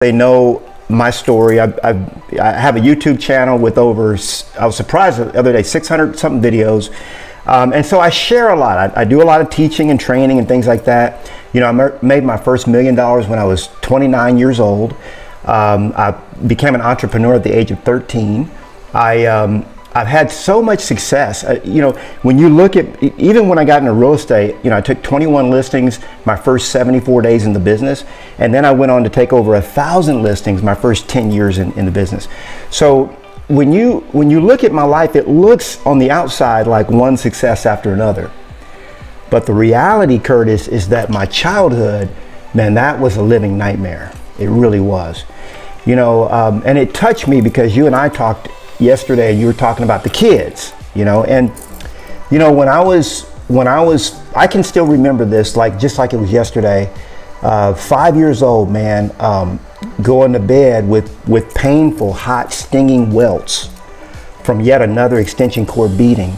They know my story. I have a YouTube channel with over, I was surprised the other day, 600 something videos. And so I share a lot. I do a lot of teaching and training and things like that. You know, I made my first $1 million when I was 29 years old. I became an entrepreneur at the age of 13. I've had so much success. You know, when you look at, even when I got into real estate, you know, I took 21 listings my first 74 days in the business. And then I went on to take over 1,000 listings my first 10 years in the business. So when you look at my life, it looks on the outside like one success after another. But the reality, Curtis, is that my childhood, man, that was a living nightmare. It really was. You know, and it touched me because you and I talked yesterday, and you were talking about the kids, you know, and you know, when I was, I can still remember this, just like it was yesterday. 5 years old, man, going to bed with painful, hot, stinging welts from yet another extension cord beating.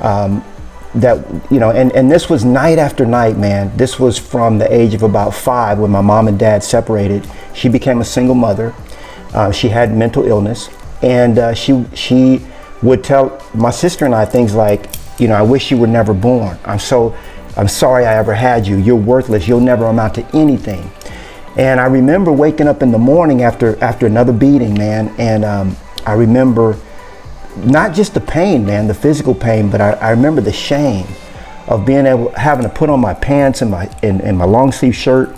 That, you know, and this was night after night, man. This was from the age of about 5 when my mom and dad separated. She became a single mother. She had mental illness. And she would tell my sister and I things like, you know, I wish you were never born. I'm sorry I ever had you. You're worthless. You'll never amount to anything. And I remember waking up in the morning after another beating, man. And I remember not just the pain, man, the physical pain, but I remember the shame of having to put on my pants and my long sleeve shirt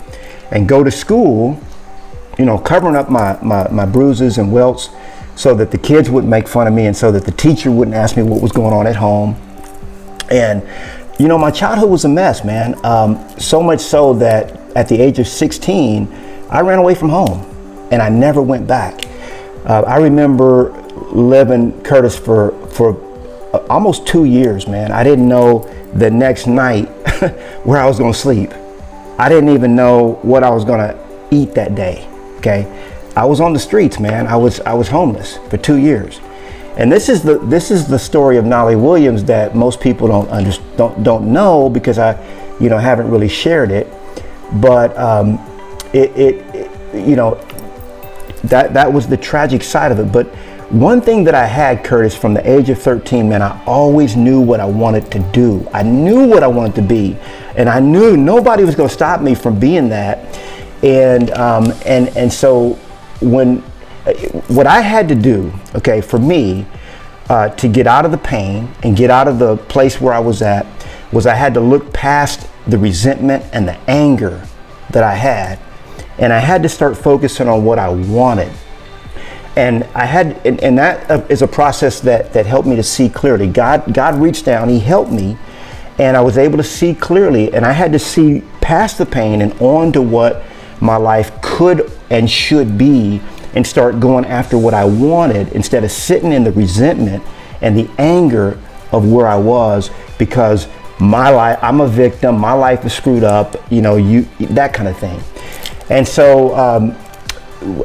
and go to school, you know, covering up my bruises and welts, so that the kids wouldn't make fun of me and so that the teacher wouldn't ask me what was going on at home. And, you know, my childhood was a mess, man. So much so that at the age of 16, I ran away from home and I never went back. I remember living, Curtis, for almost 2 years, man. I didn't know the next night where I was gonna sleep. I didn't even know what I was gonna eat that day, okay? I was on the streets, man. I was homeless for 2 years, and this is the story of Knolly Williams that most people don't know because I, you know, haven't really shared it. But you know, that was the tragic side of it. But one thing that I had, Curtis, from the age of 13, man, I always knew what I wanted to do. I knew what I wanted to be, and I knew nobody was going to stop me from being that. And so what I had to do, okay, for me, to get out of the pain and get out of the place where I was at, was I had to look past the resentment and the anger that I had, and I had to start focusing on what I wanted. And that is a process that helped me to see clearly. God reached down, He helped me, and I was able to see clearly, and I had to see past the pain and on to what my life could and should be, and start going after what I wanted instead of sitting in the resentment and the anger of where I was, because my life, I'm a victim, my life is screwed up, you know, that kind of thing. And so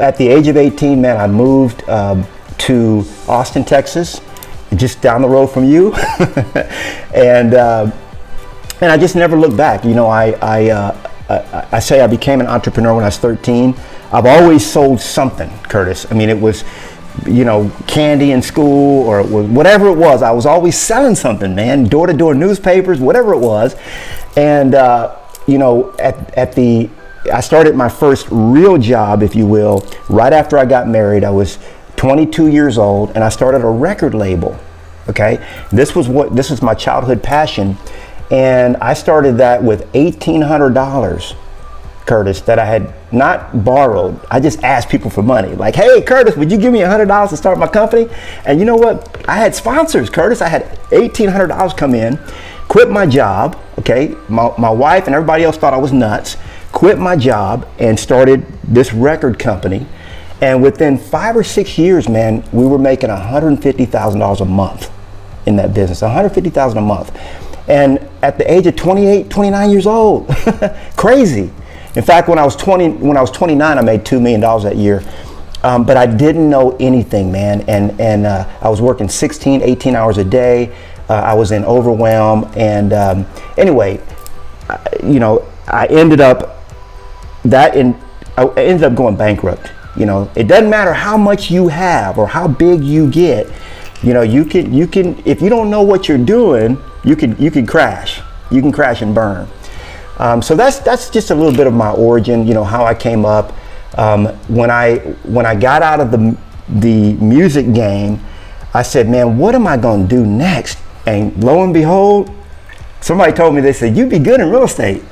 at the age of 18, man, I moved to Austin, Texas, just down the road from you. and I just never looked back. You know, I say I became an entrepreneur when I was 13. I've always sold something, Curtis. I mean, it was, you know, candy in school or whatever it was. I was always selling something, man, door-to-door newspapers, whatever it was. And, you know, I started my first real job, if you will, right after I got married. I was 22 years old, and I started a record label, okay? This was my childhood passion. And I started that with $1,800, Curtis, that I had not borrowed. I just asked people for money. Like, hey, Curtis, would you give me $100 to start my company? And you know what? I had sponsors, Curtis. I had $1,800 come in, quit my job, okay? My wife and everybody else thought I was nuts. Quit my job and started this record company. And within 5 or 6 years, man, we were making $150,000 a month in that business, $150,000 a month. And at the age of 28, 29 years old, crazy. In fact, when I was 29, I made $2 million that year. But I didn't know anything, man. And I was working 16, 18 hours a day. I was in overwhelm. And anyway, you know, I ended up that in I ended up going bankrupt. You know, it doesn't matter how much you have or how big you get. You know, you can if you don't know what you're doing, you can crash. You can crash and burn. So that's just a little bit of my origin. You know, how I came up. When I got out of the music game, I said, man, what am I going to do next? And lo and behold, somebody told me, they said, you'd be good in real estate.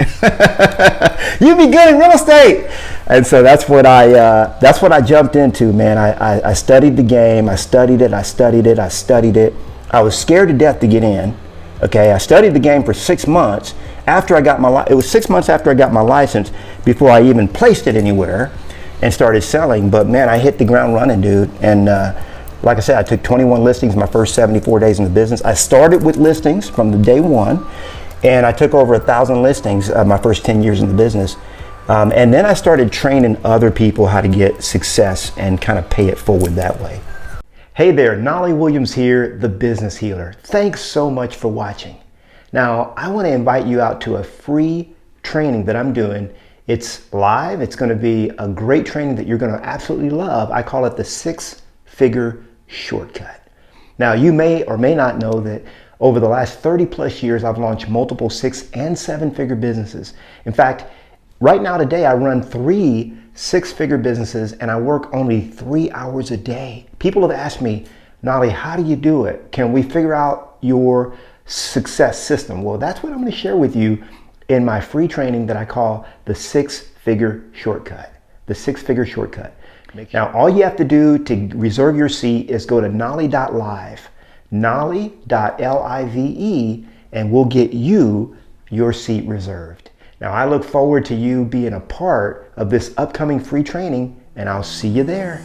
You'd be good in real estate. And so that's what I jumped into, man. I studied the game. I studied it. I studied it. I studied it. I was scared to death to get in. Okay, I studied the game for 6 months after I got it was 6 months after I got my license before I even placed it anywhere and started selling. But man, I hit the ground running, dude. And like I said, I took 21 listings my first 74 days in the business. I started with listings from the day one, and I took over 1,000 listings my first 10 years in the business. And then I started training other people how to get success and kind of pay it forward that way. Hey there, Knolly Williams here, the business healer. Thanks so much for watching. Now, I want to invite you out to a free training that I'm doing. It's live. It's going to be a great training that you're going to absolutely love. I call it the 6-Figure Shortcut. Now, you may or may not know that over the last 30 plus years, I've launched multiple 6- and 7-figure businesses. In fact, right now today, I run 3 6-figure businesses and I work only 3 hours a day. People have asked me, Knolly, how do you do it? Can we figure out your success system? Well, that's what I'm going to share with you in my free training that I call the 6-Figure Shortcut. The 6-Figure Shortcut. Now, all you have to do to reserve your seat is go to knolly.live, knolly.live, and we'll get you your seat reserved. Now, I look forward to you being a part of this upcoming free training, and I'll see you there.